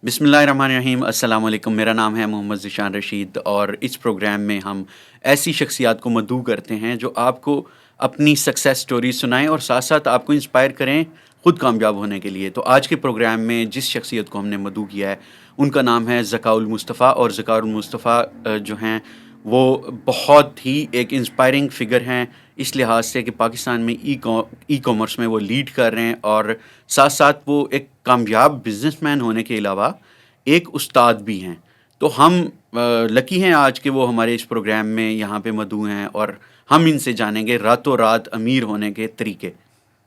بسم اللہ الرحمن الرحیم. السلام علیکم. میرا نام ہے محمد ذیشان رشید اور اس پروگرام میں ہم ایسی شخصیات کو مدعو کرتے ہیں جو آپ کو اپنی سکسیس سٹوری سنائیں اور ساتھ ساتھ آپ کو انسپائر کریں خود کامیاب ہونے کے لیے. تو آج کے پروگرام میں جس شخصیت کو ہم نے مدعو کیا ہے ان کا نام ہے ذکاء المصطفیٰ. اور ذکاء المصطفیٰ جو ہیں وہ بہت ہی ایک انسپائرنگ فگر ہیں اس لحاظ سے کہ پاکستان میں ای کامرس میں وہ لیڈ کر رہے ہیں اور ساتھ ساتھ وہ ایک کامیاب بزنس مین ہونے کے علاوہ ایک استاد بھی ہیں. تو ہم لکی ہیں آج کہ وہ ہمارے اس پروگرام میں یہاں پہ مدعو ہیں اور ہم ان سے جانیں گے راتوں رات امیر ہونے کے طریقے.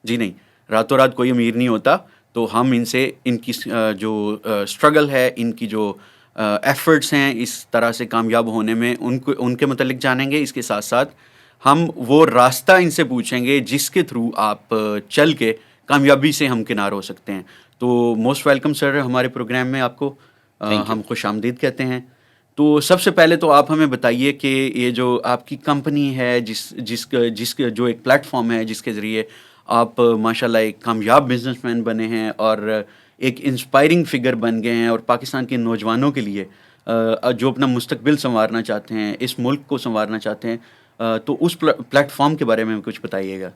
جی نہیں، راتوں رات کوئی امیر نہیں ہوتا. تو ہم ان سے ان کی جو اسٹرگل ہے، ان کی جو ایفرٹس ہیں اس طرح سے کامیاب ہونے میں، ان کے متعلق جانیں گے. اس کے ساتھ ساتھ ہم وہ راستہ ان سے پوچھیں گے جس کے تھرو آپ چل کے کامیابی سے ہمکنار ہو سکتے ہیں. تو موسٹ ویلکم سر ہمارے پروگرام میں آپ کو تھینک یو. ہم خوش آمدید کہتے ہیں. تو سب سے پہلے تو آپ ہمیں بتائیے کہ یہ جو آپ کی کمپنی ہے جو ایک پلیٹ فارم ہے جس کے ذریعے آپ ماشاء اللہ ایک کامیاب بزنس مین بنے ہیں اور ایک انسپائرنگ فگر بن گئے ہیں اور پاکستان کے نوجوانوں کے لیے جو اپنا مستقبل سنوارنا چاہتے ہیں، اس ملک کو سنوارنا چاہتے ہیں، تو اس پلیٹ فارم کے بارے میں کچھ بتائیے گا.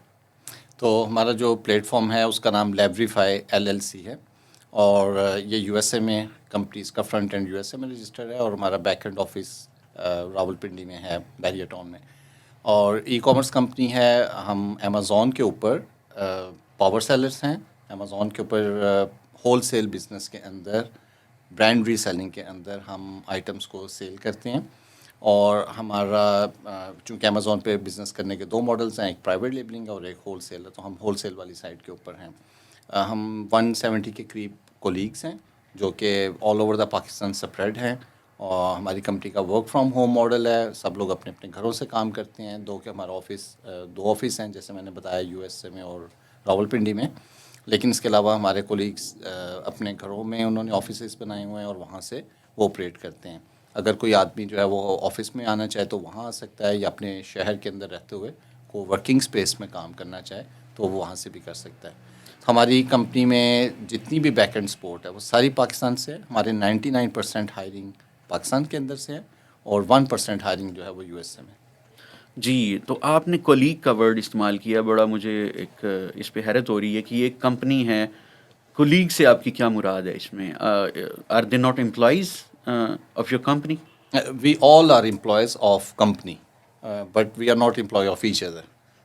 تو ہمارا جو پلیٹ فارم ہے اس کا نام لیوریفائی LLC ہے، اور یہ USA میں کمپنیز کا فرنٹ اینڈ USA میں رجسٹرڈ ہے، اور ہمارا back and office Rawal Pindi میں ہے، بیریا ٹاؤن میں. اور ای کامرس کمپنی ہے. ہم امیزون کے اوپر پاور سیلرس ہیں. امیزون کے اوپر ہول سیل بزنس کے اندر، برانڈ ری سیلنگ کے اندر ہم آئٹمس کو سیل کرتے ہیں. اور ہمارا چونکہ امیزون پہ بزنس کرنے کے دو ماڈلس ہیں، ایک پرائیویٹ لیبلنگ اور ایک ہول سیل ہے، تو ہم ہول سیل والی سائڈ کے اوپر ہیں. ہم 170 کے قریب کولیگس ہیں جو کہ آل اوور دا پاکستان سپریڈ ہیں. اور ہماری کمپنی کا ورک فرام ہوم ماڈل ہے، سب لوگ اپنے اپنے گھروں سے کام کرتے ہیں. کہ ہمارا دو آفس ہیں جیسے میں نے بتایا، USA میں اور راول پنڈی میں. لیکن اس کے علاوہ ہمارے کولیگس اپنے گھروں میں انہوں نے آفیسز بنائے ہوئے ہیں اور وہاں سے وہ آپریٹ کرتے ہیں. اگر کوئی آدمی جو ہے وہ آفس میں آنا چاہے تو وہاں آ سکتا ہے، یا اپنے شہر کے اندر رہتے ہوئے کوئی ورکنگ سپیس میں کام کرنا چاہے تو وہ وہاں سے بھی کر سکتا ہے. ہماری کمپنی میں جتنی بھی بیک اینڈ سپورٹ ہے وہ ساری پاکستان سے ہے. ہمارے 99% ہائرنگ پاکستان کے اندر سے ہے، اور 1% ہائرنگ جو ہے وہ USA میں. جی، تو آپ نے کولیگ کا ورڈ استعمال کیا، بڑا مجھے ایک اس پہ حیرت ہو رہی ہے کہ یہ ایک کمپنی ہے. کولیگ سے آپ کی کیا مراد ہے اس میں؟ Are they not employees of your company? We all are employees of company, but we are not employee of each other.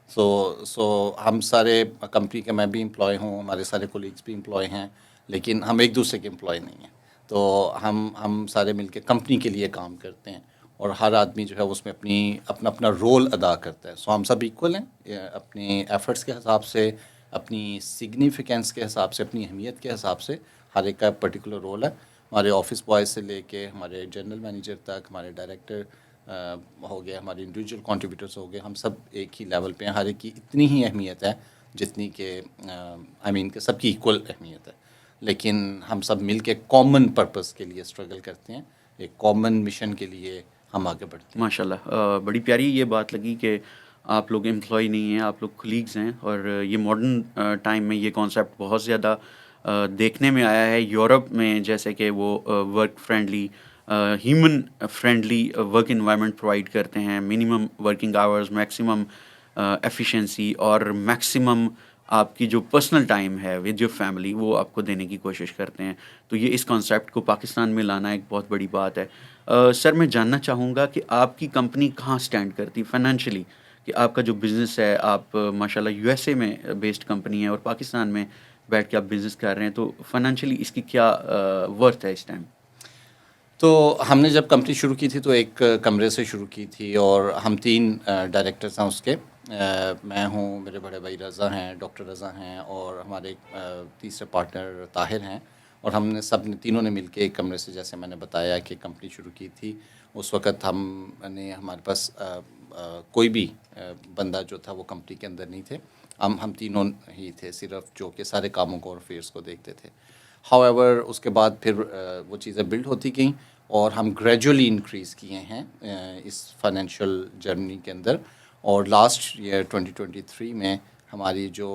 So ہم سارے کمپنی کے، میں بھی امپلائی ہوں، ہمارے سارے کولیگس بھی امپلائی ہیں، لیکن ہم ایک دوسرے کے امپلائی نہیں ہیں. تو ہم سارے مل کے کمپنی کے لیے کام کرتے ہیں، اور ہر آدمی جو ہے اس میں اپنا اپنا رول ادا کرتا ہے. سو ہم سب ایکول ہیں اپنے ایفرٹس کے حساب سے، اپنی سگنیفیکینس کے حساب سے، اپنی اہمیت کے حساب سے. ہر ایک کا پرٹیکولر رول ہے. ہمارے آفس بوائے سے لے کے ہمارے جنرل مینیجر تک، ہمارے ڈائریکٹر ہو گئے، ہمارے انڈیویجول کنٹریبیوٹرس ہو گئے، ہم سب ایک ہی لیول پہ ہیں. ہر ایک کی اتنی ہی اہمیت ہے جتنی کہ کہ سب کی ایکول اہمیت ہے. لیکن ہم سب مل کے کامن پرپس کے لیے اسٹرگل کرتے ہیں، ایک کامن مشن کے لیے ہم آگے بڑھتے ہیں. ماشاء اللہ، بڑی پیاری یہ بات لگی کہ آپ لوگ امپلائی نہیں ہیں، آپ لوگ کولیگز ہیں. اور یہ ماڈرن ٹائم میں یہ کانسیپٹ بہت زیادہ دیکھنے میں آیا ہے. یورپ میں جیسے کہ وہ work friendly, human friendly work environment provide کرتے ہیں، minimum working hours, maximum efficiency اور میکسیمم آپ کی جو پرسنل ٹائم ہے ود یور فیملی وہ آپ کو دینے کی کوشش کرتے ہیں. تو یہ اس کانسیپٹ کو پاکستان میں لانا ایک بہت بڑی بات ہے. سر میں جاننا چاہوں گا کہ آپ کی کمپنی کہاں سٹینڈ کرتی فائنینشلی، کہ آپ کا جو بزنس ہے، آپ ماشاء اللہ USA میں بیسڈ کمپنی ہے اور پاکستان میں بیٹھ کے آپ بزنس کر رہے ہیں، تو فائنینشلی اس کی کیا ورتھ ہے اس ٹائم؟ تو ہم نے جب کمپنی شروع کی تھی تو ایک کمرے سے شروع کی تھی، اور ہم 3 ڈائریکٹرز ہیں اس کے. میں ہوں، میرے بڑے بھائی رضا ہیں، ڈاکٹر رضا ہیں، اور ہمارے تیسرے پارٹنر طاہر ہیں. اور ہم نے تینوں نے مل کے ایک کمرے سے، جیسے میں نے بتایا، کہ کمپنی شروع کی تھی. اس وقت ہمارے پاس کوئی بھی بندہ جو تھا وہ کمپنی کے اندر نہیں تھے. ہم تینوں ہی تھے صرف، جو کہ سارے کاموں کو اور افیئرس کو دیکھتے تھے. ہاؤ ایور اس کے بعد پھر وہ چیزیں بلڈ ہوتی گئیں، اور ہم گریجولی انکریز کیے ہیں اس فائنینشیل جرنی کے اندر. اور لاسٹ ایئر 2023 میں ہماری جو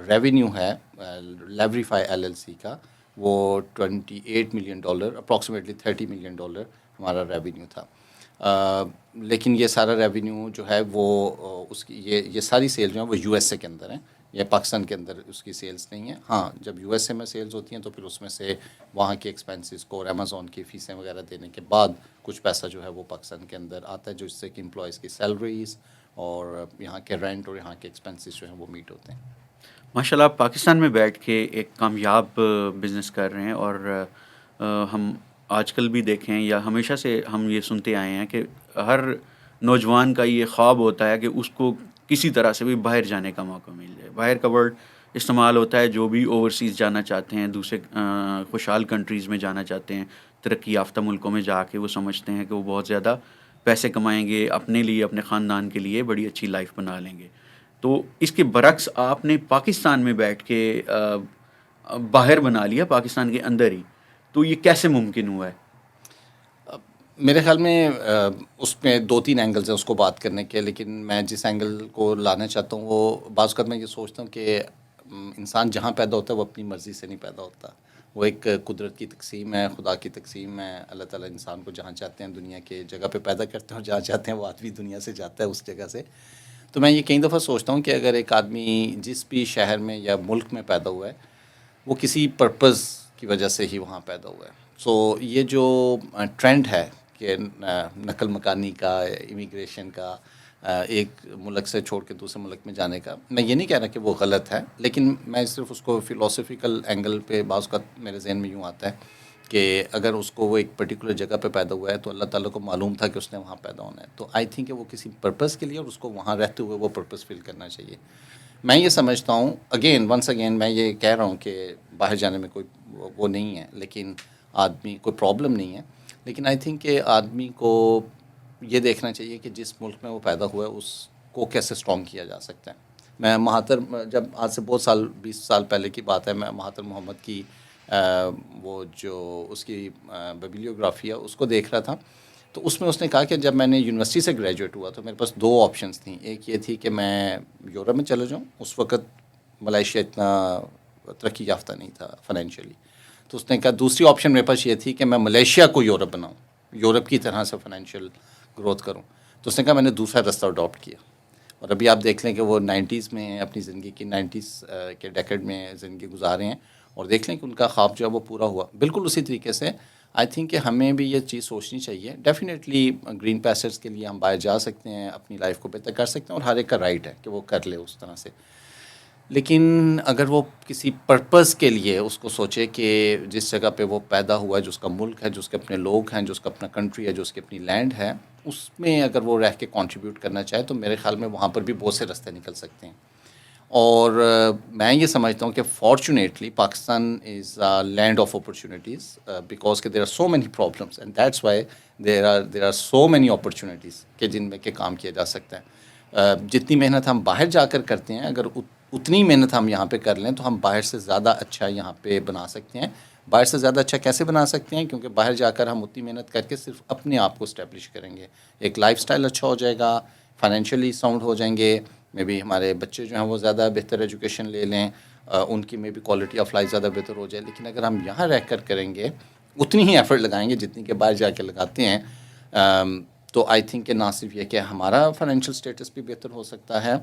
ریونیو ہے لیوریفائی LLC کا، وہ $28 ملین اپروکسیمیٹلی $30 ملین ہمارا ریونیو تھا. لیکن یہ سارا ریونیو جو ہے وہ اس کی یہ ساری سیل جو ہیں وہ یو ایس اے کے اندر ہیں, یہ پاکستان کے اندر اس کی سیلز نہیں ہیں. ہاں جب یو ایس اے میں سیلز ہوتی ہیں تو پھر اس میں سے وہاں کے ایکسپینسز کو اور امیزون کی فیسیں وغیرہ دینے کے بعد کچھ پیسہ جو ہے وہ پاکستان کے اندر آتا ہے, جو اس سے کہ امپلائیز کی سیلریز اور یہاں کے رینٹ اور یہاں کے ایکسپینسز جو ہیں وہ میٹ ہوتے ہیں. ماشاء اللہ آپ پاکستان میں بیٹھ کے ایک کامیاب بزنس کر رہے ہیں, اور ہم آج کل بھی دیکھیں یا ہمیشہ سے ہم یہ سنتے آئے ہیں کہ ہر نوجوان کا یہ خواب ہوتا ہے کہ اس کو کسی طرح سے بھی باہر جانے کا موقع مل جائے. باہر کا ورڈ استعمال ہوتا ہے جو بھی اوورسیز جانا چاہتے ہیں, دوسرے خوشحال کنٹریز میں جانا چاہتے ہیں, ترقی یافتہ ملکوں میں جا کے وہ سمجھتے ہیں کہ وہ بہت زیادہ پیسے کمائیں گے, اپنے لیے اپنے خاندان کے لیے بڑی اچھی لائف بنا لیں گے. تو اس کے برعکس آپ نے پاکستان میں بیٹھ کے باہر بنا لیا, پاکستان کے اندر ہی. تو یہ کیسے ممکن ہوا ہے؟ میرے خیال میں اس میں 2-3 اینگلز ہیں اس کو بات کرنے کے, لیکن میں جس اینگل کو لانا چاہتا ہوں وہ بعض اوقات میں یہ سوچتا ہوں کہ انسان جہاں پیدا ہوتا ہے وہ اپنی مرضی سے نہیں پیدا ہوتا, وہ ایک قدرت کی تقسیم ہے, خدا کی تقسیم ہے. اللہ تعالیٰ انسان کو جہاں چاہتے ہیں دنیا کے جگہ پہ پیدا کرتے ہیں, اور جہاں چاہتے ہیں وہ آدمی دنیا سے جاتا ہے اس جگہ سے. تو میں یہ کئی دفعہ سوچتا ہوں کہ اگر ایک آدمی جس بھی شہر میں یا ملک میں پیدا ہوا ہے وہ کسی پرپز کی وجہ سے ہی وہاں پیدا ہوا ہے. سو یہ جو ٹرینڈ ہے کہ نقل مکانی کا, امیگریشن کا, ایک ملک سے چھوڑ کے دوسرے ملک میں جانے کا, میں یہ نہیں کہہ رہا کہ وہ غلط ہے, لیکن میں صرف اس کو فلاسفیکل اینگل پہ بعض اوقات میرے ذہن میں یوں آتا ہے کہ اگر اس کو وہ ایک پرٹیکولر جگہ پہ پیدا ہوا ہے تو اللہ تعالیٰ کو معلوم تھا کہ اس نے وہاں پیدا ہونا ہے, تو آئی تھنک کہ وہ کسی پرپز کے لیے اور اس کو وہاں رہتے ہوئے وہ پرپز فل کرنا چاہیے. میں یہ سمجھتا ہوں ونس اگین میں یہ کہہ رہا ہوں کہ باہر جانے میں کوئی وہ نہیں ہے, لیکن آدمی کوئی پرابلم نہیں ہے, لیکن آئی تھنک کہ آدمی کو یہ دیکھنا چاہیے کہ جس ملک میں وہ پیدا ہوا ہے اس کو کیسے اسٹرانگ کیا جا سکتا ہے. میں مہاتر, جب آج سے بہت 20 سال پہلے کی بات ہے, میں مہاتر محمد کی وہ جو اس کی بیبلیوگرافی ہے اس کو دیکھ رہا تھا, تو اس میں اس نے کہا کہ جب میں نے یونیورسٹی سے گریجویٹ ہوا تو میرے پاس 2 آپشنس تھیں. ایک یہ تھی کہ میں یورپ میں چلا جاؤں, اس وقت ملائیشیا اتنا ترقی یافتہ نہیں تھا فائنینشلی, تو اس نے کہا دوسری آپشن میرے پاس یہ تھی کہ میں ملیشیا کو یورپ بناؤں, یورپ کی طرح سے فائنینشیل گروتھ کروں. تو اس نے کہا میں نے دوسرا راستہ اڈاپٹ کیا, اور ابھی آپ دیکھ لیں کہ وہ 90s میں اپنی زندگی کی 90s کے ڈیکیڈ میں زندگی گزارے ہیں, اور دیکھ لیں کہ ان کا خواب جو ہے وہ پورا ہوا. بالکل اسی طریقے سے آئی تھنک کہ ہمیں بھی یہ چیز سوچنی چاہیے. ڈیفینیٹلی گرین پیسز کے لیے ہم باہر جا سکتے ہیں, اپنی لائف کو بہتر کر سکتے ہیں, اور ہر ایک کا رائٹ ہے کہ وہ کر لے اس طرح سے, لیکن اگر وہ کسی پرپز کے لیے اس کو سوچے کہ جس جگہ پہ وہ پیدا ہوا ہے, جو اس کا ملک ہے, جو اس کے اپنے لوگ ہیں, جو اس کا اپنا کنٹری ہے, جو اس کی اپنی لینڈ ہے, اس میں اگر وہ رہ کے کنٹریبیوٹ کرنا چاہے تو میرے خیال میں وہاں پر بھی بہت سے راستے نکل سکتے ہیں. اور میں یہ سمجھتا ہوں کہ fortunately Pakistan is land of opportunities, because کہ there are so many problems and that's why there are so many opportunities کہ جن میں کہ کام کیا جا سکتا ہے. جتنی محنت ہم باہر جا کر کرتے ہیں, اگر اتنی محنت ہم یہاں پہ کر لیں تو ہم باہر سے زیادہ اچھا یہاں پہ بنا سکتے ہیں. باہر سے زیادہ اچھا کیسے بنا سکتے ہیں؟ کیونکہ باہر جا کر ہم اتنی محنت کر کے صرف اپنے آپ کو اسٹیبلش کریں گے, ایک لائف سٹائل اچھا ہو جائے گا, فائنینشلی ساؤنڈ ہو جائیں گے, میں بھی ہمارے بچے جو ہیں وہ زیادہ بہتر ایجوکیشن لے لیں, ان کی میں بھی کوالٹی آف لائف زیادہ بہتر ہو جائے. لیکن اگر ہم یہاں رہ کر کریں گے, اتنی ہی ایفرٹ لگائیں گے جتنی کہ باہر جا کے لگاتے ہیں, تو آئی تھنک کہ نہ صرف یہ کہ ہمارا فائنینشیل اسٹیٹس بھی بہتر ہو سکتا ہے,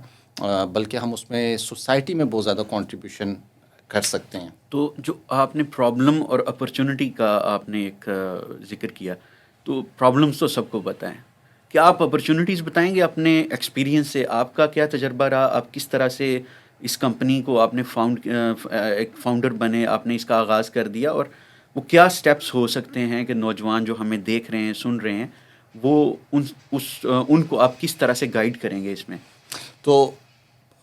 بلکہ ہم اس میں سوسائٹی میں بہت زیادہ کنٹریبیوشن کر سکتے ہیں. تو جو آپ نے پرابلم اور اپرچونٹی کا آپ نے ایک ذکر کیا, تو پرابلمس تو سب کو بتائیں, کیا آپ اپرچونیٹیز بتائیں گے اپنے ایکسپیرینس سے؟ آپ کا کیا تجربہ رہا, آپ کس طرح سے اس کمپنی کو آپ نے ایک فاؤنڈر بنے, آپ نے اس کا آغاز کر دیا, اور وہ کیا سٹیپس ہو سکتے ہیں کہ نوجوان جو ہمیں دیکھ رہے ہیں, سن رہے ہیں, وہ ان کو آپ کس طرح سے گائیڈ کریں گے اس میں؟ تو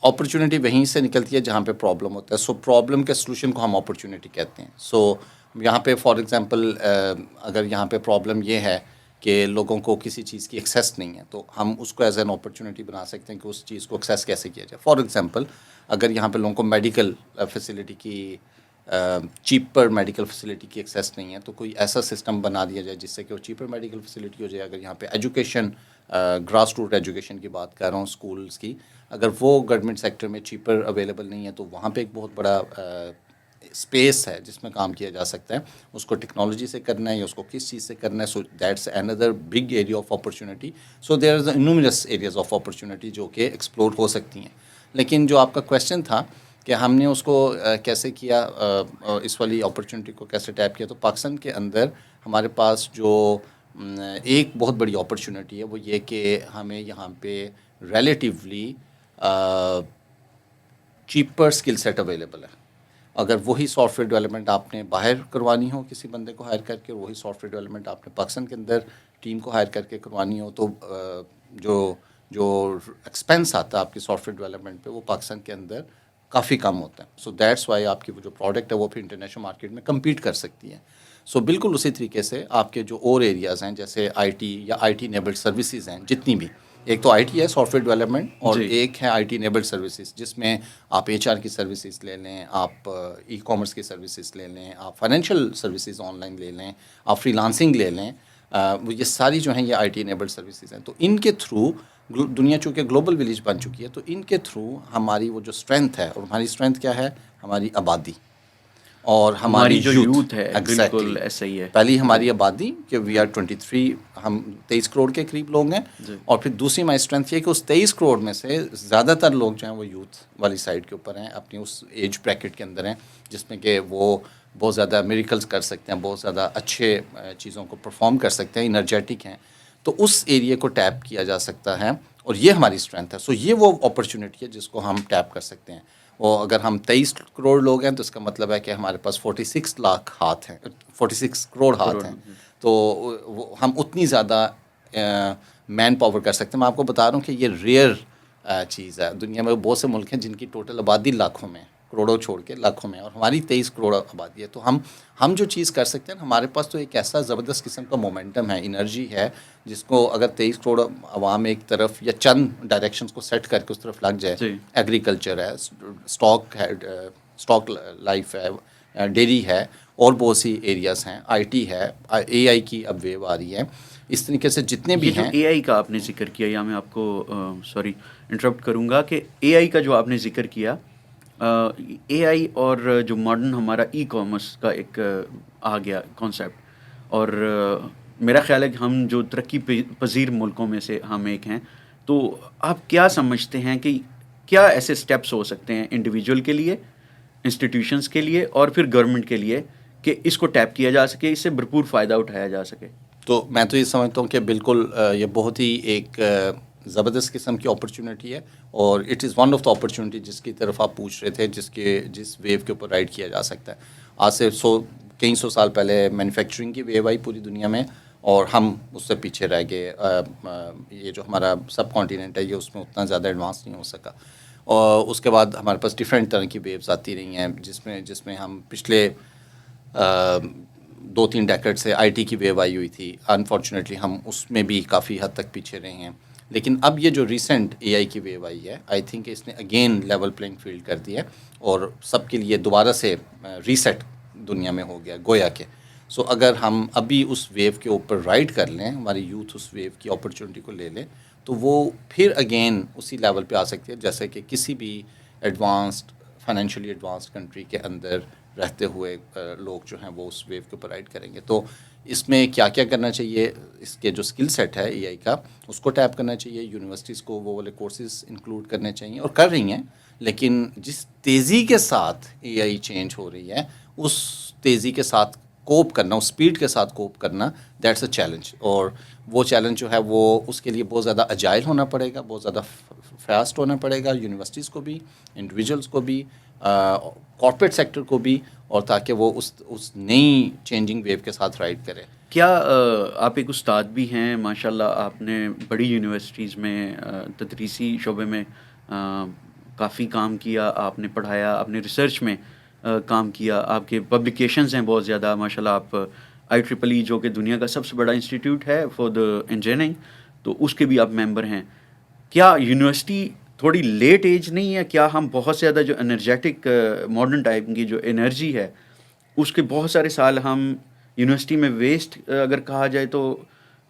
اپرچونیٹی وہیں سے نکلتی ہے جہاں پہ پرابلم ہوتا ہے. سو پرابلم کے سلوشن کو ہم اپرچونیٹی کہتے ہیں. سو یہاں پہ فار ایگزامپل اگر یہاں پہ پرابلم یہ ہے کہ لوگوں کو کسی چیز کی ایکسیس نہیں ہے, تو ہم اس کو ایز این اپرچونیٹی بنا سکتے ہیں کہ اس چیز کو ایکسیس کیسے کیا جائے. فار ایگزامپل اگر یہاں پہ لوگوں کو میڈیکل فیسلٹی کی چیپر میڈیکل فیسلٹی کی ایکسیس نہیں ہے, تو کوئی ایسا سسٹم بنا دیا جائے جس سے کہ وہ چیپر میڈیکل فیسلٹی ہو جائے. اگر یہاں پہ ایجوکیشن, گراس روٹ ایجوکیشن کی بات کر رہا ہوں, اسکولس کی, اگر وہ گورنمنٹ سیکٹر میں چیپر اویلیبل نہیں ہے تو وہاں پہ ایک بہت بڑا اسپیس ہے جس میں کام کیا جا سکتا ہے، اس کو ٹیکنالوجی سے کرنا ہے یا اس کو کس چیز سے کرنا ہے. سو دیٹس اندر big area of opportunity. So there is numerous areas of opportunity جو کہ ایکسپلور ہو سکتی ہیں. لیکن جو آپ کا کویشچن تھا کہ ہم نے اس کو کیسے کیا، اس والی اپرچونیٹی کو کیسے ٹیپ کیا، تو پاکستان کے اندر ہمارے پاس جو ایک بہت بڑی اپرچونیٹی ہے وہ یہ کہ ہمیں یہاں پہ relatively cheaper skill set available ہے. اگر وہی سافٹ ویئر ڈیولپمنٹ آپ نے باہر کروانی ہو کسی بندے کو ہائر کر کے، وہی سافٹ ویئر ڈیولپمنٹ آپ نے پاکستان کے اندر ٹیم کو ہائر کر کے کروانی ہو، تو جو ایکسپینس آتا ہے آپ کی سافٹ ویئر ڈیولپمنٹ پہ وہ پاکستان کے اندر کافی کم ہوتا ہے. سو دیٹس وائی آپ کی وہ جو پروڈکٹ ہے وہ پھر انٹرنیشنل مارکیٹ میں کمپیٹ کر سکتی ہے. سو بالکل اسی طریقے سے آپ کے جو اور ایریاز ہیں جیسے آئی ٹی یا آئی ٹی انیبلڈ سروسز ہیں جتنی بھی، ایک تو آئی ٹی ہے سافٹ ویئر ڈیولپمنٹ، اور جی ایک ہے آئی ٹی انیبلڈ سروسز جس میں آپ ایچ آر کی سروسز لے لیں، آپ ای کامرس کی سروسز لے لیں، آپ فائنینشیل سروسز آن لائن لے لیں، آپ فری لانسنگ لے لیں. یہ ساری جو ہیں یہ آئی ٹی انیبلڈ سروسز ہیں. تو ان کے تھرو دنیا چونکہ گلوبل ولیج بن چکی ہے، تو ان کے تھرو ہماری وہ جو اسٹرینتھ ہے، اور ہماری اسٹرینتھ کیا ہے، ہماری آبادی اور ہماری جو یوتھ. یوتھ ہے، ایگزیکٹلی. بالکل ایسا ہی ہے. پہلی ہماری آبادی کہ وی آر 23، ہم 23 کروڑ کے قریب لوگ ہیں. جی اور پھر دوسری ہماری اسٹرینتھ یہ کہ اس 23 کروڑ میں سے زیادہ تر لوگ جو ہیں وہ یوتھ والی سائڈ کے اوپر ہیں، اپنی اس ایج بریکٹ کے اندر ہیں جس میں کہ وہ بہت زیادہ میریکلز کر سکتے ہیں، بہت زیادہ اچھے چیزوں کو پرفارم کر سکتے ہیں، انرجیٹک ہیں. تو اس ایریے کو ٹیپ کیا جا سکتا ہے، اور یہ ہماری اسٹرینتھ ہے. سو یہ وہ اپرچونیٹی ہے جس کو ہم ٹیپ کر سکتے ہیں. وہ اگر ہم 23 کروڑ لوگ ہیں تو اس کا مطلب ہے کہ ہمارے پاس 46 لاکھ ہاتھ ہیں، 46 کروڑ ہاتھ ہیں. تو ہم اتنی زیادہ مین پاور کر سکتے ہیں. میں آپ کو بتا رہا ہوں کہ یہ ریئر چیز ہے. دنیا میں بہت سے ملک ہیں جن کی ٹوٹل آبادی لاکھوں میں، کروڑوں چھوڑ کے لاکھوں میں، اور ہماری 23 کروڑ آبادی ہے. تو ہم جو چیز کر سکتے ہیں، ہمارے پاس تو ایک ایسا زبردست قسم کا مومنٹم ہے، انرجی ہے، جس کو اگر 23 کروڑ عوام ایک طرف یا چند ڈائریکشنز کو سیٹ کر کے اس طرف لگ جائے. جی ایگریکلچر ہے، اسٹاک لائف ہے، ڈیری ہے، اور بہت سی ایریاز ہیں، آئی ٹی ہے، اے آئی کی اب ویو آ رہی ہے. اس طریقے سے جتنے بھی یہ جو ہیں. اے آئی کا آپ نے ذکر کیا، یا میں آپ کو سوری انٹرپٹ کروں گا کہ اے آئی کا جو آپ نے ذکر کیا، اے آئی اور جو ماڈرن ہمارا ای کامرس کا ایک آ گیا کانسیپٹ، اور میرا خیال ہے کہ ہم جو ترقی پذیر ملکوں میں سے ہم ایک ہیں. تو آپ کیا سمجھتے ہیں کہ کیا ایسے سٹیپس ہو سکتے ہیں انڈیویجول کے لیے، انسٹیٹیوشنس کے لیے، اور پھر گورنمنٹ کے لیے، کہ اس کو ٹیپ کیا جا سکے، اس سے بھرپور فائدہ اٹھایا جا سکے؟ تو میں تو یہ سمجھتا ہوں کہ بالکل یہ بہت ہی ایک زبردست قسم کی اپرچونیٹی ہے، اور it is one of the opportunity جس کی طرف آپ پوچھ رہے تھے، جس ویو کے اوپر رائڈ کیا جا سکتا ہے. آج سے کئی سو سال پہلے مینوفیکچرنگ کی ویو آئی پوری دنیا میں، اور ہم اس سے پیچھے رہ گئے. یہ جو ہمارا سب کانٹیننٹ ہے یہ اس میں اتنا زیادہ ایڈوانس نہیں ہو سکا. اور اس کے بعد ہمارے پاس ڈفرینٹ طرح کی ویوز آتی رہی ہیں، جس میں ہم پچھلے 2-3 ڈیکیڈ سے آئی ٹی کی ویو آئی ہوئی تھی. انفارچونیٹلی ہم اس میں بھی کافی حد تک پیچھے رہے ہیں. لیکن اب یہ جو ریسنٹ اے آئی کی ویو آئی ہے، آئی تھنک اس نے اگین لیول پلینگ فیلڈ کر دی ہے، اور سب کے لیے دوبارہ سے ریسیٹ دنیا میں ہو گیا گویا کہ. سو اگر ہم ابھی اس ویو کے اوپر رائڈ کر لیں، ہماری یوتھ اس ویو کی اپرچونیٹی کو لے لیں، تو وہ پھر اگین اسی لیول پہ آ سکتی ہے جیسے کہ کسی بھی ایڈوانسڈ فائنینشلی ایڈوانسڈ کنٹری کے اندر رہتے ہوئے لوگ جو ہیں وہ اس ویو کے اوپر رائڈ کریں گے. تو اس میں کیا کیا کرنا چاہیے، اس کے جو اسکل سیٹ ہے اے آئی کا اس کو ٹیپ کرنا چاہیے. یونیورسٹیز کو وہ والے کورسز انکلوڈ کرنے چاہیے، اور کر رہی ہیں. لیکن جس تیزی کے ساتھ اے آئی چینج ہو رہی ہے، اس تیزی کے ساتھ کوپ کرنا، اس اسپیڈ کے ساتھ کوپ کرنا، دیٹس اے چیلنج. اور وہ چیلنج جو ہے وہ اس کے لیے بہت زیادہ اجائل ہونا پڑے گا، بہت زیادہ فاسٹ ہونا پڑے گا، یونیورسٹیز کو بھی، انڈیویجولس کو بھی، کارپوریٹ سیکٹر کو بھی، اور تاکہ وہ اس نئی چینجنگ ویو کے ساتھ رائڈ کرے. کیا آپ ایک استاد بھی ہیں ماشاءاللہ، آپ نے بڑی یونیورسٹیز میں تدریسی شعبے میں کافی کام کیا، آپ نے پڑھایا، آپ نے ریسرچ میں کام کیا، آپ کے پبلیکیشنز ہیں بہت زیادہ ماشاءاللہ. آپ IEEE جو کہ دنیا کا سب سے بڑا انسٹیٹیوٹ ہے فار دا انجینئرنگ، تو اس کے بھی آپ ممبر ہیں. کیا یونیورسٹی تھوڑی لیٹ ایج نہیں ہے؟ کیا ہم بہت زیادہ جو انرجیٹک ماڈرن ٹائپ کی جو انرجی ہے، اس کے بہت سارے سال ہم یونیورسٹی میں ویسٹ اگر کہا جائے تو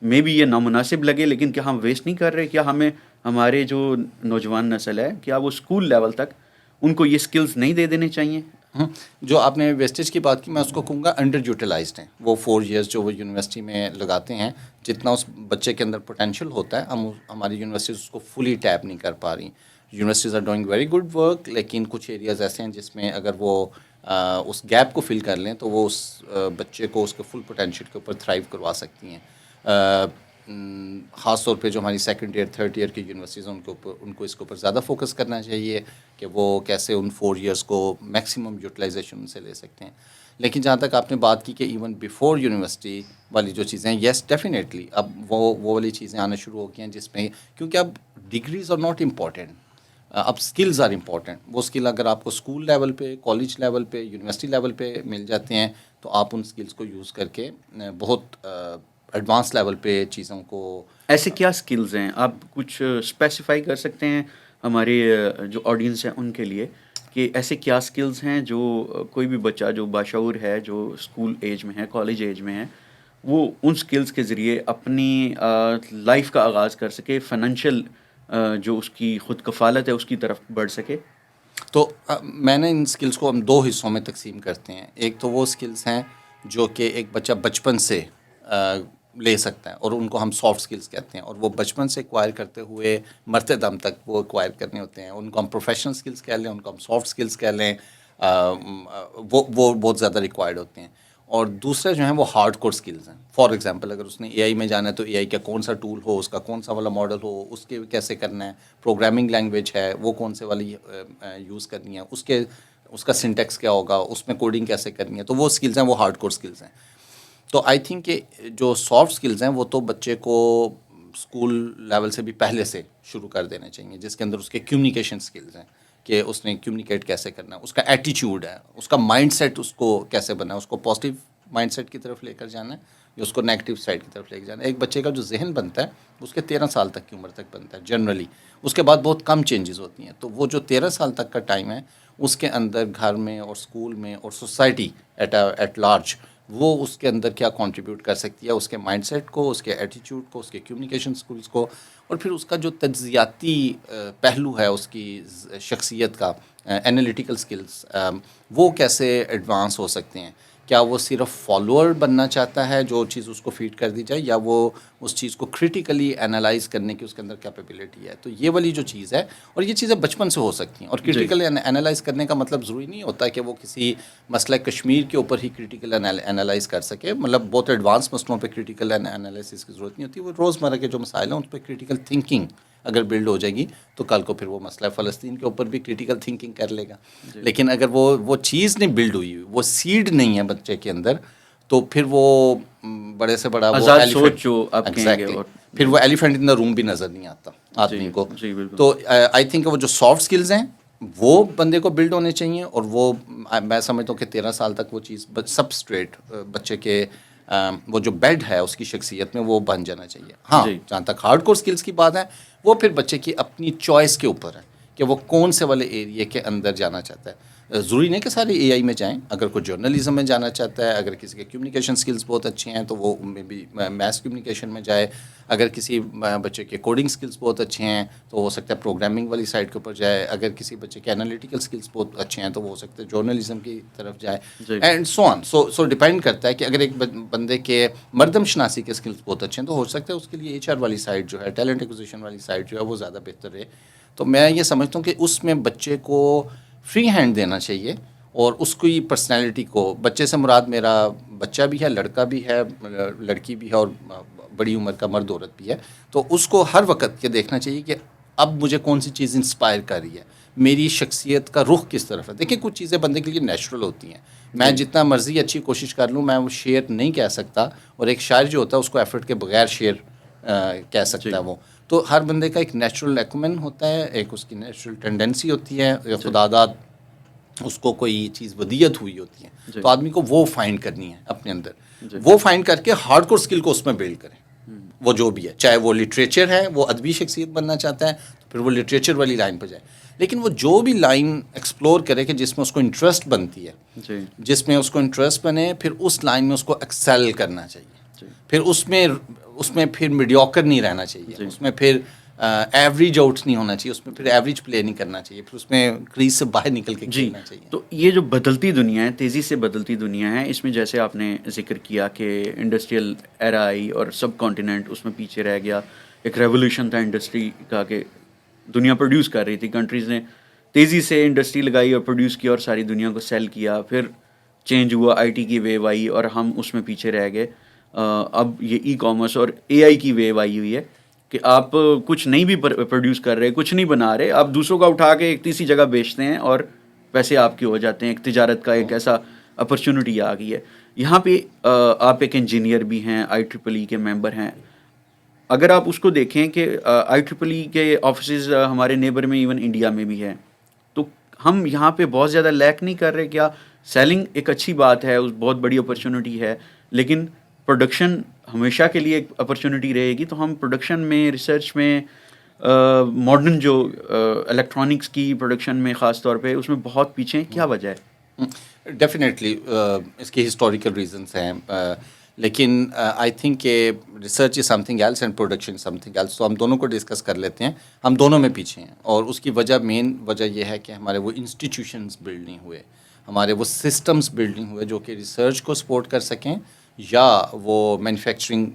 مے بی یہ نامناسب لگے، لیکن کیا ہم ویسٹ نہیں کر رہے؟ کیا ہمیں ہمارے جو نوجوان نسل ہے، کیا وہ اسکول لیول تک ان کو یہ سکلز نہیں دے دینے چاہیے؟ جو آپ نے ویسٹیج کی بات کی، میں اس کو کہوں گا انڈر یوٹیلائزڈ ہیں وہ 4 ایئرس جو وہ یونیورسٹی میں لگاتے ہیں. جتنا اس بچے کے اندر پوٹینشیل ہوتا ہے ہماری یونیورسٹیز اس کو فلی ٹیپ نہیں کر پا رہی. Universities are doing very good work, لیکن کچھ ایریاز ایسے ہیں جس میں اگر وہ اس گیپ کو فل کر لیں تو وہ اس بچے کو اس کے فل پوٹینشیل کے اوپر تھرائیو کروا سکتی ہیں. خاص طور پہ جو ہماری سیکنڈ ایئر تھرڈ ایئر کی یونیورسٹیز ہیں ان کو اس کے اوپر زیادہ فوکس کرنا چاہیے کہ وہ کیسے ان 4 ایئرس کو میکسیمم یوٹیلائزیشن سے لے سکتے ہیں. لیکن جہاں تک آپ نے بات کی کہ ایون بیفور یونیورسٹی والی جو چیزیں ہیں، یس ڈیفینیٹلی اب وہ والی چیزیں آنا شروع ہو گئی ہیں جس میں، کیونکہ اب ڈگریز آر ناٹ امپورٹنٹ، اب اسکلز آر امپورٹنٹ. وہ اسکل اگر آپ کو اسکول لیول پہ، کالج لیول پہ، یونیورسٹی لیول پہ مل جاتے ہیں تو آپ ان اسکلز کو یوز کر کے بہت ایڈوانس لیول پہ چیزوں کو. ایسے کیا اسکلز ہیں آپ کچھ اسپیسیفائی کر سکتے ہیں ہمارے جو آڈینس ہیں ان کے لیے، کہ ایسے کیا اسکلز ہیں جو کوئی بھی بچہ جو باشعور ہے، جو اسکول ایج میں ہے، کالج ایج میں ہے، وہ ان اسکلز کے ذریعے اپنی لائف کا آغاز کر سکے، فائنینشیل جو اس کی خود کفالت ہے اس کی طرف بڑھ سکے؟ تو میں نے ان اسکلس کو ہم 2 حصوں میں تقسیم کرتے ہیں. ایک تو وہ اسکلس ہیں جو کہ ایک بچہ بچپن سے لے سکتا ہے اور ان کو ہم سافٹ اسکلس کہتے ہیں، اور وہ بچپن سے ایکوائر کرتے ہوئے مرتے دم تک وہ ایکوائر کرنے ہوتے ہیں. ان کو ہم پروفیشنل اسکلس کہہ لیں، ان کو ہم سافٹ اسکلس کہہ لیں، وہ بہت زیادہ ریکوائرڈ ہوتے ہیں. اور دوسرے جو ہیں وہ ہارڈ کور اسکلز ہیں. فار ایگزامپل اگر اس نے اے آئی میں جانا ہے تو اے آئی کا کون سا ٹول ہو، اس کا کون سا والا ماڈل ہو، اس کے کیسے کرنا ہے، پروگرامنگ لینگویج ہے وہ کون سے والی یوز کرنی ہے، اس کا سنٹیکس کیا ہوگا، اس میں کوڈنگ کیسے کرنی ہے، تو وہ اسکلز ہیں، وہ ہارڈ کور اسکلز ہیں. تو آئی تھنک کہ جو سافٹ اسکلز ہیں وہ تو بچے کو اسکول لیول سے بھی پہلے سے شروع کر دینے چاہیے، جس کے اندر اس کے کمیونیکیشن اسکلز ہیں کہ اس نے کمیونیکیٹ کیسے کرنا ہے، اس کا ایٹیچیوڈ ہے، اس کا مائنڈ سیٹ اس کو کیسے بنا ہے، اس کو پازیٹیو مائنڈ سیٹ کی طرف لے کر جانا ہے یا اس کو نیگیٹو سائڈ کی طرف لے کے جانا ہے. ایک بچے کا جو ذہن بنتا ہے اس کے 13 سال تک کی عمر تک بنتا ہے جنرلی، اس کے بعد بہت کم چینجز ہوتی ہیں. تو وہ جو 13 سال تک کا ٹائم ہے اس کے اندر گھر میں اور اسکول میں اور سوسائٹی ایٹ لارج وہ اس کے اندر کیا کنٹریبیوٹ کر سکتی ہے، اس کے مائنڈ سیٹ کو، اس کے ایٹیچیوڈ کو، اس کے کمیونیکیشن اسکلس کو، اور پھر اس کا جو تجزیاتی پہلو ہے اس کی شخصیت کا، انالیٹیکل اسکلس، وہ کیسے ایڈوانس ہو سکتے ہیں. کیا وہ صرف فالوور بننا چاہتا ہے جو چیز اس کو فیڈ کر دی جائے، یا وہ اس چیز کو کریٹیکلی انالائز کرنے کی اس کے اندر کیپیبلٹی ہے. تو یہ والی جو چیز ہے، اور یہ چیزیں بچپن سے ہو سکتی ہیں. اور کریٹیکلی انالائز کرنے کا مطلب ضروری نہیں ہوتا کہ وہ کسی مسئلہ کشمیر کے اوپر ہی کریٹیکل انالائز کر سکے. مطلب بہت ایڈوانس مسئلوں پہ کریٹیکل انالائسس کی ضرورت نہیں ہوتی. وہ روزمرہ کے جو مسائل ہیں ان پہ کریٹیکل تھنکنگ اگر بلڈ ہو جائے گی تو کل کو پھر وہ مسئلہ فلسطین کے اوپر بھی کریٹیکل تھنکنگ کر لے گا. لیکن اگر وہ چیز نہیں بلڈ ہوئی، وہ سیڈ نہیں ہے بچے کے اندر، تو پھر وہ بڑے سے بڑا وہ پھر وہ ایلیفینٹ ان دا روم بھی نظر نہیں آتا آدمی کو. تو آئی تھنک وہ جو سافٹ اسکلز ہیں وہ بندے کو بلڈ ہونے چاہیے، اور وہ میں سمجھتا ہوں کہ 13 سال تک وہ چیز سب اسٹریٹ بچے کے وہ جو بیڈ ہے اس کی شخصیت میں وہ بن جانا چاہیے. ہاں جہاں تک ہارڈ کور اسکلس کی بات ہے وہ پھر بچے کی اپنی چوائس کے اوپر ہے کہ وہ کون سے والے ایریے کے اندر جانا چاہتا ہے. ضروری نہیں کہ سارے اے آئی میں جائیں. اگر کوئی جرنلزم میں جانا چاہتا ہے، اگر کسی کے کمیونیکیشن سکلز بہت اچھے ہیں تو وہ میں بھی میس کمیونیکیشن میں جائے. اگر کسی بچے کے کوڈنگ سکلز بہت اچھے ہیں تو ہو سکتا ہے پروگرامنگ والی سائڈ کے اوپر جائے. اگر کسی بچے کے انالیٹیکل سکلز بہت اچھے ہیں تو وہ ہو سکتا ہے جرنلزم کی طرف جائے. And so on. So depend کرتا ہے کہ اگر ایک بندے کے مردم شناسی کے سکلز بہت اچھے ہیں تو ہو سکتا ہے اس کے لیے ایچ آر والی سائڈ جو ہے، ٹیلنٹ ایکوزیشن والی سائڈ جو ہے وہ زیادہ بہتر ہے. تو میں یہ سمجھتا ہوں کہ اس میں بچے کو فری ہینڈ دینا چاہیے، اور اس کی پرسنالٹی کو، بچے سے مراد میرا بچہ بھی ہے، لڑکا بھی ہے، لڑکی بھی ہے، اور بڑی عمر کا مرد عورت بھی ہے. تو اس کو ہر وقت یہ دیکھنا چاہیے کہ اب مجھے کون سی چیز انسپائر کر رہی ہے، میری شخصیت کا رخ کس طرف ہے. دیکھیں کچھ چیزیں بندے کے لیے نیچرل ہوتی ہیں. میں جتنا مرضی اچھی کوشش کر لوں میں وہ شعر نہیں کہہ سکتا، اور ایک شاعر جو ہوتا ہے اس کو ایفرٹ کے بغیر شعر کہہ سکتا ہے وہ. تو ہر بندے کا ایک نیچرل ایکومن ہوتا ہے، ایک اس کی نیچرل ٹینڈنسی ہوتی ہے، خدا داد اس کو کوئی چیز ودیت ہوئی ہوتی ہے. تو آدمی کو وہ فائنڈ کرنی ہے اپنے اندر. وہ فائنڈ کر کے ہارڈ کور اسکل کو اس میں بلڈ کریں، وہ جو بھی ہے. چاہے وہ لٹریچر ہے، وہ ادبی شخصیت بننا چاہتا ہے تو پھر وہ لٹریچر والی لائن پہ جائے. لیکن وہ جو بھی لائن ایکسپلور کرے کہ جس میں اس کو انٹرسٹ بنتی ہے، جس میں اس کو انٹرسٹ بنے، پھر اس لائن میں اس کو ایکسیل کرنا چاہیے. پھر اس میں پھر میڈیوکر نہیں رہنا چاہیے. اس میں پھر ایوریج آؤٹ نہیں ہونا چاہیے، اس میں پھر ایوریج پلے نہیں کرنا چاہیے، پھر اس میں کریز سے باہر نکل کے کھیلنا چاہیے. تو یہ جو بدلتی دنیا ہے، تیزی سے بدلتی دنیا ہے، اس میں جیسے آپ نے ذکر کیا کہ انڈسٹریل ایرا آئی اور سب کانٹیننٹ اس میں پیچھے رہ گیا. ایک ریولوشن تھا انڈسٹری کا کہ دنیا پروڈیوس کر رہی تھی، کنٹریز نے تیزی سے انڈسٹری لگائی اور پروڈیوس کیا اور ساری دنیا کو سیل کیا. پھر چینج ہوا، آئی ٹی کی ویو آئی اور ہم اس میں پیچھے رہ گئے. اب یہ ای کامرس اور اے آئی کی ویو آئی ہوئی ہے کہ آپ کچھ نہیں بھی پروڈیوس کر رہے، کچھ نہیں بنا رہے، آپ دوسروں کا اٹھا کے ایک تیسری جگہ بیچتے ہیں اور پیسے آپ کے ہو جاتے ہیں. ایک تجارت کا ایک ایسا اپرچونٹی آ گئی ہے. یہاں پہ آپ ایک انجینئر بھی ہیں، IEEE کے ممبر ہیں. اگر آپ اس کو دیکھیں کہ IEEE کے آفیسز ہمارے نیبر میں ایون انڈیا میں بھی ہیں، تو ہم یہاں پہ بہت زیادہ لیک نہیں کر رہے کیا؟ سیلنگ ایک اچھی بات ہے، اس بہت بڑی اپرچونٹی ہے، لیکن پروڈکشن ہمیشہ کے لیے ایک اپرچونٹی رہے گی. تو ہم پروڈکشن میں، ریسرچ میں، ماڈرن جو الیکٹرانکس کی پروڈکشن میں خاص طور پہ اس میں بہت پیچھے ہیں. کیا وجہ ہے؟ ڈیفینیٹلی اس کے ہسٹوریکل ریزنس ہیں، لیکن آئی تھنک کہ research is something else and production something else. تو ہم دونوں کو ڈسکس کر لیتے ہیں. ہم دونوں میں پیچھے ہیں، اور اس کی مین وجہ یہ ہے کہ ہمارے وہ انسٹیٹیوشنز بلڈ نہیں ہوئے، ہمارے وہ سسٹمز بلڈ نہیں ہوئے جو کہ ریسرچ کو سپورٹ کر سکیں یا وہ مینوفیکچرنگ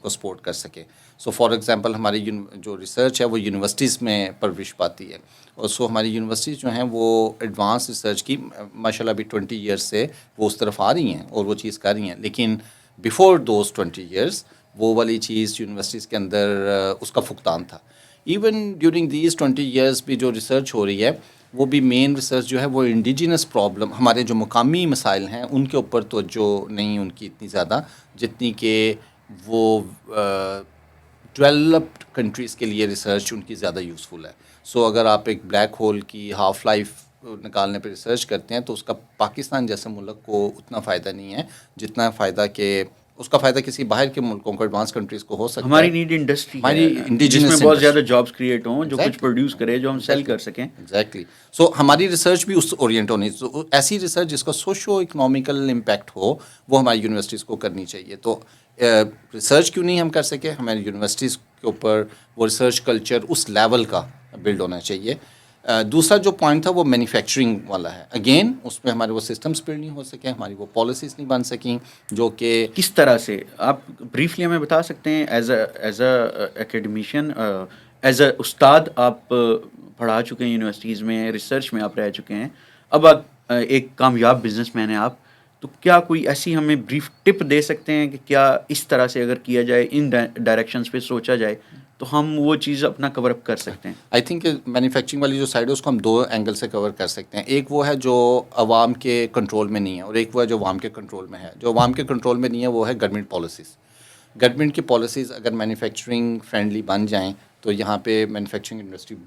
کو سپورٹ کر سکے. سو فار ایگزامپل ہماری جو ریسرچ ہے وہ یونیورسٹیز میں پرورش پاتی ہے، اور سو ہماری یونیورسٹیز جو ہیں وہ ایڈوانس ریسرچ کی ماشاء اللہ ابھی 20 ایئرس سے وہ اس طرف آ رہی ہیں اور وہ چیز کر رہی ہیں. لیکن بیفور دوز 20 ایئرس وہ والی چیز یونیورسٹیز کے اندر اس کا فقدان تھا. ایون ڈیورنگ دیز 20 ایئرس بھی جو ریسرچ ہو رہی ہے وہ بھی مین ریسرچ جو ہے وہ انڈیجینس پرابلم، ہمارے جو مقامی مسائل ہیں ان کے اوپر توجہ نہیں ان کی اتنی زیادہ جتنی کہ وہ ڈیولپڈ کنٹریز کے لیے ریسرچ ان کی زیادہ یوزفل ہے. سو اگر آپ ایک بلیک ہول کی ہاف لائف نکالنے پہ ریسرچ کرتے ہیں تو اس کا پاکستان جیسے ملک کو اتنا فائدہ نہیں ہے جتنا فائدہ کہ اس کا فائدہ کسی باہر کے ملکوں کو، ایڈوانس کنٹریز کو ہو سکتا ہے. ہماری نیڈ انڈسٹری ہے جس میں بہت زیادہ جابس کریٹ ہوں، جو کچھ پروڈیوس کرے، جو ہم سیل کر سکیں. ایگزیکٹلی. سو ہماری ریسرچ بھی اس اورینٹ ہونی، ایسی ریسرچ جس کا سوشو اکنامیکل امپیکٹ ہو وہ ہماری یونیورسٹیز کو کرنی چاہیے. تو ریسرچ کیوں نہیں ہم کر سکے؟ ہماری یونیورسٹیز کے اوپر وہ ریسرچ کلچر اس لیول کا بلڈ ہونا چاہیے. دوسرا جو پوائنٹ تھا وہ مینوفیکچرنگ والا ہے. اگین اس میں ہمارے وہ سسٹمز بلڈ نہیں ہو سکے، ہماری وہ پالیسیز نہیں بن سکیں جو کہ کس طرح سے. آپ بریفلی ہمیں بتا سکتے ہیں ایز اے اکیڈمیشین، ایز اے استاد آپ پڑھا چکے ہیں یونیورسٹیز میں، ریسرچ میں آپ رہ چکے ہیں، اب آپ ایک کامیاب بزنس مین ہیں آپ، تو کیا کوئی ایسی ہمیں بریف ٹپ دے سکتے ہیں کہ کیا اس طرح سے اگر کیا جائے، ان ڈائریکشنز پہ سوچا جائے تو ہم وہ چیز اپنا کور اپ کر سکتے ہیں؟ آئی تھنک مینوفیکچرنگ والی جو سائڈ ہے اس کو ہم 2 اینگل سے کور کر سکتے ہیں. ایک وہ ہے جو عوام کے کنٹرول میں نہیں ہے، اور ایک وہ ہے جو عوام کے کنٹرول میں ہے. جو عوام کے کنٹرول میں نہیں ہے وہ ہے گورنمنٹ پالیسیز. گورنمنٹ کی پالیسیز اگر مینوفیکچرنگ فرینڈلی بن جائیں تو یہاں پہ مینوفیکچرنگ انڈسٹری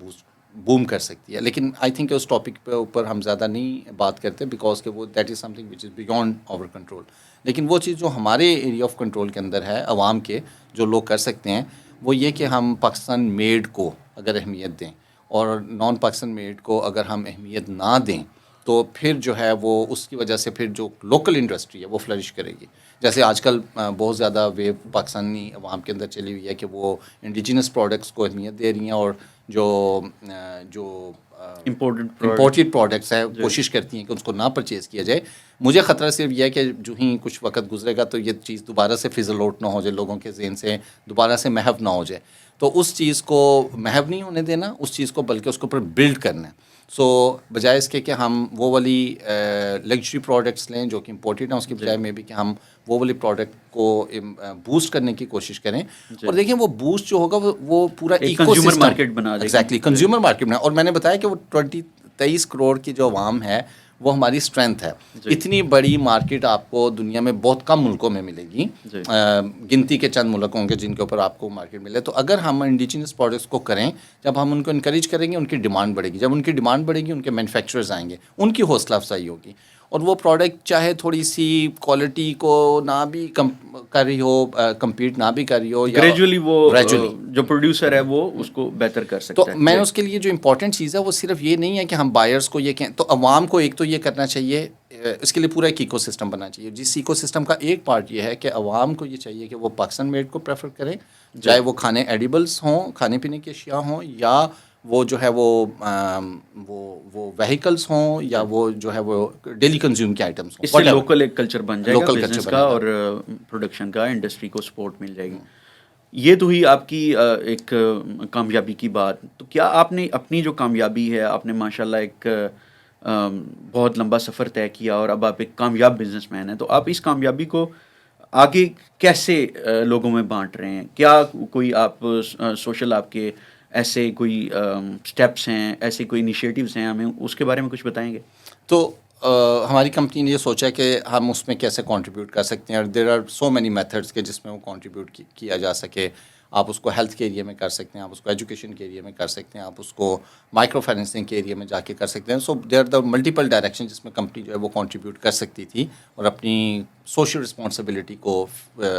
بوم کر سکتی ہے. لیکن آئی تھنک اس ٹاپک پہ اوپر ہم زیادہ نہیں بات کرتے بیکاز کہ وہ that is something which is beyond our control. لیکن وہ چیز جو ہمارے ایریا آف کنٹرول کے اندر ہے، عوام کے جو لوگ کر سکتے ہیں، وہ یہ کہ ہم پاکستان میڈ کو اگر اہمیت دیں اور نان پاکستان میڈ کو اگر ہم اہمیت نہ دیں تو پھر جو ہے وہ اس کی وجہ سے پھر جو لوکل انڈسٹری ہے وہ فلرش کرے گی. جیسے آج کل بہت زیادہ ویو پاکستانی عوام کے اندر چلی ہوئی ہے کہ وہ انڈیجینس پروڈکٹس کو اہمیت دے رہی ہیں، اور جو امپورٹڈ پروڈکٹس ہیں کوشش کرتی ہیں کہ اس کو نہ پرچیز کیا جائے. مجھے خطرہ صرف یہ ہے کہ جو ہی کچھ وقت گزرے گا تو یہ چیز دوبارہ سے فزل آؤٹ نہ ہو جائے، لوگوں کے ذہن سے دوبارہ سے محو نہ ہو جائے. تو اس چیز کو محو نہیں ہونے دینا، اس چیز کو بلکہ اس کے اوپر بلڈ کرنا ہے. سو بجائے اس کے کہ ہم وہ والی لگژری پروڈکٹس لیں جو کہ امپورٹڈ ہیں، اس کی بجائے میں بھی کہ ہم وہ والی پروڈکٹ کو بوسٹ کرنے کی کوشش کریں. اور دیکھیں وہ بوسٹ جو ہوگا وہ پورا ایکو سسٹم مارکیٹ بنا دے. ایگزیکٹلی کنزیومر مارکیٹ بنا. اور میں نے بتایا کہ وہ 23 کروڑ کی جو عوام ہے وہ ہماری اسٹرینتھ ہے. اتنی بڑی مارکیٹ آپ کو دنیا میں بہت کم ملکوں میں ملے گی، گنتی کے چند ملک ہوں گے جن کے اوپر آپ کو مارکیٹ ملے. تو اگر ہم انڈیجینس پروڈکٹس کو کریں، جب ہم ان کو انکریج کریں گے ان کی ڈیمانڈ بڑھے گی. جب ان کی ڈیمانڈ بڑھے گی ان کے مینوفیکچررز آئیں گے، ان کی حوصلہ افزائی ہوگی، اور وہ پروڈکٹ چاہے تھوڑی سی کوالٹی کو نہ بھی کر رہی ہو، کمپیٹ نہ بھی کر رہی ہو، گریجولی وہ جو پروڈیوسر ہے وہ اس کو بہتر کر سکتا ہے. تو میں اس کے لیے جو امپورٹنٹ چیز ہے وہ صرف یہ نہیں ہے کہ ہم بائرس کو یہ کہیں. تو عوام کو ایک تو یہ کرنا چاہیے اس کے لیے پورا ایک ایکو سسٹم بننا چاہیے. جس ایکو سسٹم کا ایک پارٹ یہ ہے کہ عوام کو یہ چاہیے کہ وہ پاکستان میڈ کو پریفر کریں, چاہے وہ کھانے ایڈیبلس ہوں, کھانے پینے کی اشیاء ہوں, یا وہ جو ہے وہ وہیکلس ہوں, یا وہ جو ہے وہ ڈیلی کنزیوم کے آئٹمس ہوں. اس سے لوکل ایک کلچر بن جائے گا بزنس کا اور پروڈکشن کا, انڈسٹری کو سپورٹ مل جائے گی. یہ تو ہی آپ کی ایک کامیابی کی بات. تو کیا آپ نے اپنی جو کامیابی ہے, آپ نے ماشاءاللہ ایک بہت لمبا سفر طے کیا اور اب آپ ایک کامیاب بزنس مین ہیں, تو آپ اس کامیابی کو آگے کیسے لوگوں میں بانٹ رہے ہیں؟ کیا کوئی آپ سوشل آپ کے ایسے کوئی اسٹیپس ہیں, ایسے کوئی انیشیٹیوز ہیں, ہمیں اس کے بارے میں کچھ بتائیں گے؟ تو ہماری کمپنی نے یہ سوچا کہ ہم اس میں کیسے کنٹریبیوٹ کر سکتے ہیں, اور there are so many methods کے جس میں وہ کنٹریبیوٹ کیا جا سکے. آپ اس کو ہیلتھ کے ایریا میں کر سکتے ہیں, آپ اس کو ایجوکیشن کے ایریا میں کر سکتے ہیں, آپ اس کو مائکرو فائنینسنگ کے ایریا میں جا کے کر سکتے ہیں. So there are the multiple direction جس میں کمپنی جو ہے وہ کنٹریبیوٹ کر سکتی تھی اور اپنی سوشل رسپانسبلٹی کو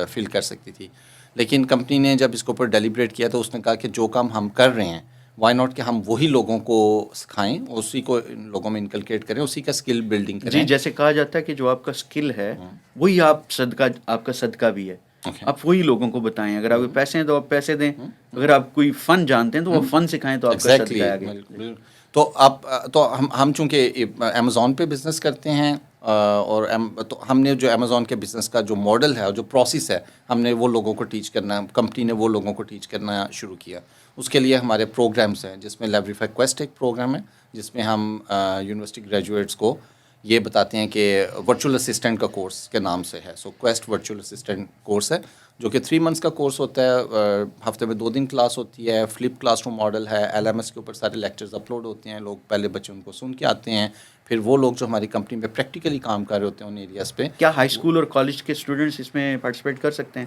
فل کر سکتی تھی. لیکن کمپنی نے جب اس کے اوپر ڈیلیبریٹ کیا تو اس نے کہا کہ جو کام ہم کر رہے ہیں وائی ناٹ کہ ہم وہی لوگوں کو سکھائیں, اسی کو لوگوں میں انکلکیٹ کریں, اسی کا اسکل بلڈنگ کریں. جی, جیسے کہا جاتا ہے کہ جو آپ کا اسکل ہے وہی آپ کا صدقہ بھی ہے. آپ وہی لوگوں کو بتائیں. اگر آپ کے پیسے ہیں تو آپ پیسے دیں, اگر آپ کوئی فن جانتے ہیں تو وہ فن سکھائیں, تو آپ کا صدقہ ہے آگے. تو ہم چونکہ امیزون پہ بزنس کرتے ہیں, اور تو ہم نے جو امیزون کے بزنس کا جو ماڈل ہے اور جو پروسیس ہے, ہم نے وہ لوگوں کو ٹیچ کرنا, کمپنی نے وہ لوگوں کو ٹیچ کرنا شروع کیا. اس کے لیے ہمارے پروگرامس ہیں, جس میں لیوریفائی کویسٹ ایک پروگرام ہے, جس میں ہم یونیورسٹی گریجویٹس کو یہ بتاتے ہیں کہ ورچوئل اسسٹنٹ کا کورس کے نام سے ہے. سو کویسٹ ورچوئل اسسٹنٹ کورس ہے, جو کہ 3 months کا کورس ہوتا ہے. ہفتے میں 2 دن کلاس ہوتی ہے, فلپ کلاس روم ماڈل ہے, LMS کے اوپر سارے لیکچرز اپلوڈ ہوتے ہیں. لوگ پہلے بچے ان کو سن کے آتے ہیں, پھر وہ لوگ جو ہماری کمپنی میں پریکٹیکلی کام کر رہے ہوتے ہیں ان ایریاز پہ. کیا ہائی اسکول اور کالج کے اسٹوڈنٹس اس میں پارٹیسپیٹ کر سکتے ہیں؟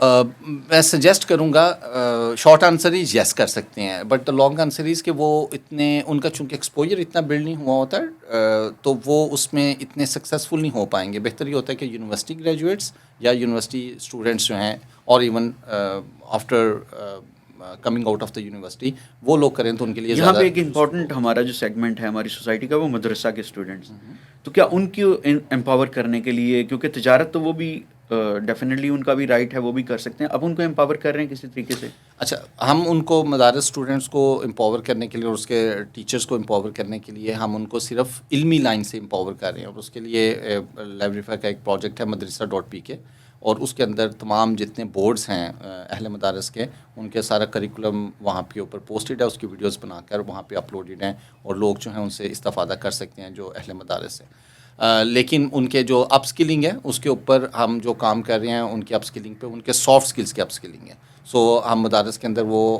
میں سجیسٹ کروں گا, شارٹ آنسر از یس کر سکتے ہیں, بٹ لانگ آنسر از کہ وہ اتنے, ان کا چونکہ ایکسپوجر اتنا بلڈ نہیں ہوا ہوتا ہے, تو وہ اس میں اتنے سکسیزفل نہیں ہو پائیں گے. بہتر یہ ہوتا ہے کہ یونیورسٹی گریجویٹس یا یونیورسٹی اسٹوڈنٹس جو ہیں, اور even after coming out of the university, وہ لوگ کریں تو ان کے لیے یہاں پہ ایک امپورٹنٹ ہمارا جو سیگمنٹ ہے ہماری سوسائٹی کا, وہ مدرسہ کے اسٹوڈنٹس. تو کیا ان کی امپاور کرنے کے لیے, کیونکہ تجارت تو وہ بھی ڈیفینیٹلی ان کا بھی رائٹ ہے, وہ بھی کر سکتے ہیں, اب ان کو امپاور کر رہے ہیں کسی طریقے سے؟ اچھا, ہم ان کو مدارس اسٹوڈنٹس کو امپاور کرنے کے لیے اور اس کے ٹیچرس کو امپاور کرنے کے لیے ہم ان کو صرف علمی لائن سے امپاور کر رہے ہیں. اور اس کے لیے لیوریفائی کا ایک پروجیکٹ ہے مدرسہ.pk, اور اس کے اندر تمام جتنے بورڈز ہیں اہل مدارس کے, ان کے سارا کریکولم وہاں پہ اوپر پوسٹڈ ہے, اس کی ویڈیوز بنا کر وہاں پہ اپلوڈڈ ہیں, اور لوگ جو ہیں ان سے استفادہ کر سکتے ہیں جو اہل مدارس ہیں. لیکن ان کے جو اپ اسکلنگ ہے اس کے اوپر ہم جو کام کر رہے ہیں, ان کی اپ اسکلنگ پہ, ان کے سافٹ اسکلس کی اپ اسکلنگ ہے. سو ہم مدارس کے اندر وہ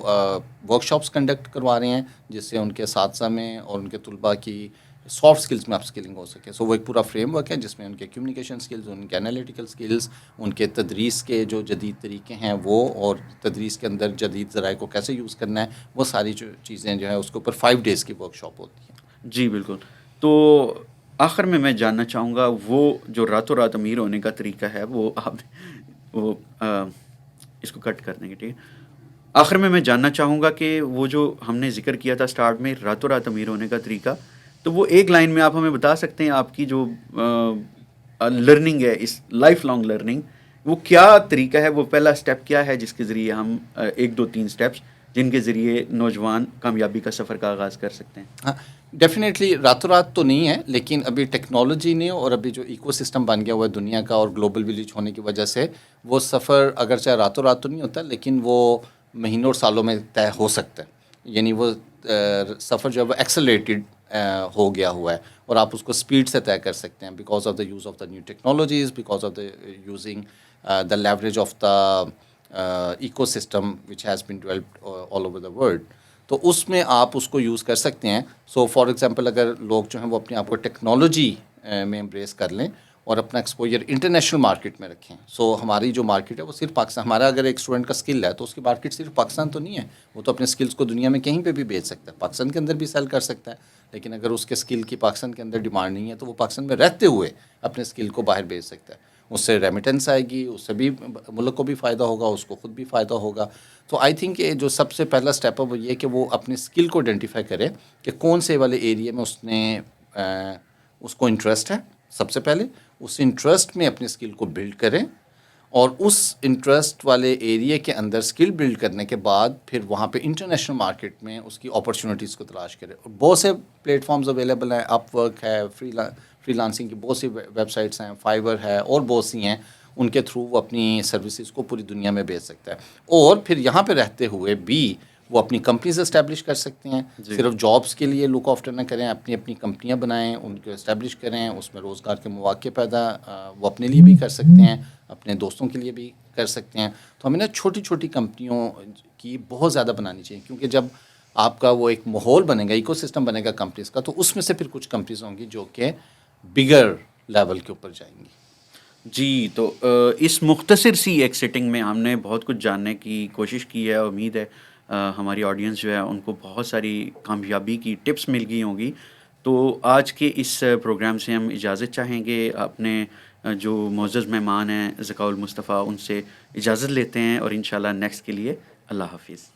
ورک شاپس کنڈکٹ کروا رہے ہیں, جس سے ان کے اساتذہ میں اور ان کے طلباء کی سافٹ اسکلس میں اپ اسکلنگ ہو سکے. سو وہ ایک پورا فریم ورک ہے جس میں ان کے کمیونیکیشن اسکلز, ان کے انالیٹیکل اسکلز, ان کے تدریس کے جو جدید طریقے ہیں وہ, اور تدریس کے اندر جدید ذرائع کو کیسے یوز کرنا ہے, وہ ساری جو چیزیں جو ہیں اس کے اوپر 5 days کی ورک شاپ ہوتی ہیں. جی بالکل. تو آخر میں جاننا چاہوں گا, وہ جو راتوں رات امیر ہونے کا طریقہ ہے, وہ آپ وہ اس کو کٹ کر دیں گے, ٹھیک ہے. آخر میں جاننا چاہوں گا کہ وہ جو ہم نے ذکر کیا تھا اسٹارٹ میں, راتوں رات امیر ہونے کا طریقہ, تو وہ ایک لائن میں آپ ہمیں بتا سکتے ہیں آپ کی جو لرننگ ہے, اس لائف لانگ لرننگ, وہ کیا طریقہ ہے, وہ پہلا اسٹیپ کیا ہے جس کے ذریعے ہم 1 2 3 اسٹیپس جن کے ذریعے نوجوان کامیابی کا سفر کا آغاز کر سکتے ہیں؟ ہاں, ڈیفینیٹلی راتوں رات تو نہیں ہے, لیکن ابھی ٹیکنالوجی نے اور ابھی جو ایکو سسٹم بن گیا ہوا ہے دنیا کا, اور گلوبل ولیج ہونے کی وجہ سے وہ سفر اگرچہ راتوں رات تو نہیں ہوتا, لیکن وہ مہینوں اور سالوں میں طے ہو سکتا ہے. یعنی وہ سفر جو ہے وہ ایکسلریٹڈ ہو گیا ہوا ہے, اور آپ اس کو اسپیڈ سے طے کر سکتے ہیں, because of the use of the new technologies, because of the using the leverage of the ecosystem which has been developed all over the world. تو اس میں آپ اس کو یوز کر سکتے ہیں. سو فار ایگزامپل, اگر لوگ جو ہیں وہ اپنے آپ کو ٹیکنالوجی میں امبریس کر لیں اور اپنا ایکسپوجر انٹرنیشنل مارکیٹ میں رکھیں. سو ہماری جو مارکیٹ ہے وہ صرف پاکستان, ہمارا اگر ایک اسٹوڈنٹ کا اسکل ہے تو اس کی مارکیٹ صرف پاکستان تو نہیں ہے, وہ تو اپنے اسکلس کو دنیا میں کہیں پہ بھی بیچ سکتا ہے, پاکستان کے اندر بھی سیل کر سکتا ہے. لیکن اگر اس کے اسکل کی پاکستان کے اندر ڈیمانڈ نہیں ہے تو وہ پاکستان میں رہتے ہوئے اپنے اسکل کو باہر بیچ سکتا ہے. اس سے ریمیٹنس آئے گی, اس سے بھی ملک کو بھی فائدہ ہوگا, اس کو خود بھی فائدہ ہوگا. تو آئی تھنک کہ جو سب سے پہلا اسٹیپ ہے وہ یہ کہ وہ اپنے اسکل کو آئیڈینٹیفائی کرے کہ کون سے والے ایریا میں اس کو انٹرسٹ ہے سب سے پہلے, اس انٹرسٹ میں اپنی اسکل کو بلڈ کریں اور اس انٹرسٹ والے ایریا کے اندر اسکل بلڈ کرنے کے بعد پھر وہاں پہ انٹرنیشنل مارکیٹ میں اس کی اپرچونیٹیز کو تلاش کریں. اور بہت سے پلیٹ فارمز اویلیبل ہیں, اپ ورک ہے, فری لانسنگ کی بہت سی ویب سائٹس ہیں, فائبر ہے اور بہت سی ہیں, ان کے تھرو وہ اپنی سروسز کو پوری دنیا میں بیچ سکتا ہے. اور پھر یہاں پہ رہتے ہوئے بھی وہ اپنی کمپنیز اسٹیبلش کر سکتے ہیں. صرف جابس کے لیے لک آفٹر نہ کریں, اپنی اپنی کمپنیاں بنائیں, ان کو اسٹیبلش کریں, اس میں روزگار کے مواقع پیدا وہ اپنے لیے بھی کر سکتے ہیں, اپنے دوستوں کے لیے بھی کر سکتے ہیں. تو ہمیں نا چھوٹی چھوٹی کمپنیوں کی بہت زیادہ بنانی چاہیے, کیونکہ جب آپ کا وہ ایک ماحول بنے گا, ایکو سسٹم بنے گا کمپنیز کا, تو اس میں سے پھر کچھ کمپنیز ہوں گی جو کہ بگر لیول کے اوپر جائیں گی. جی, تو اس مختصر سی ایک سٹنگ میں ہم نے بہت کچھ جاننے کی کوشش کی ہے. امید ہے ہماری آڈینس جو ہے ان کو بہت ساری کامیابی کی ٹپس مل گئی ہوں گی. تو آج کے اس پروگرام سے ہم اجازت چاہیں گے. اپنے جو معزز مہمان ہیں ذکاء المصطفیٰ, ان سے اجازت لیتے ہیں, اور انشاءاللہ نیکسٹ کے لیے اللہ حافظ.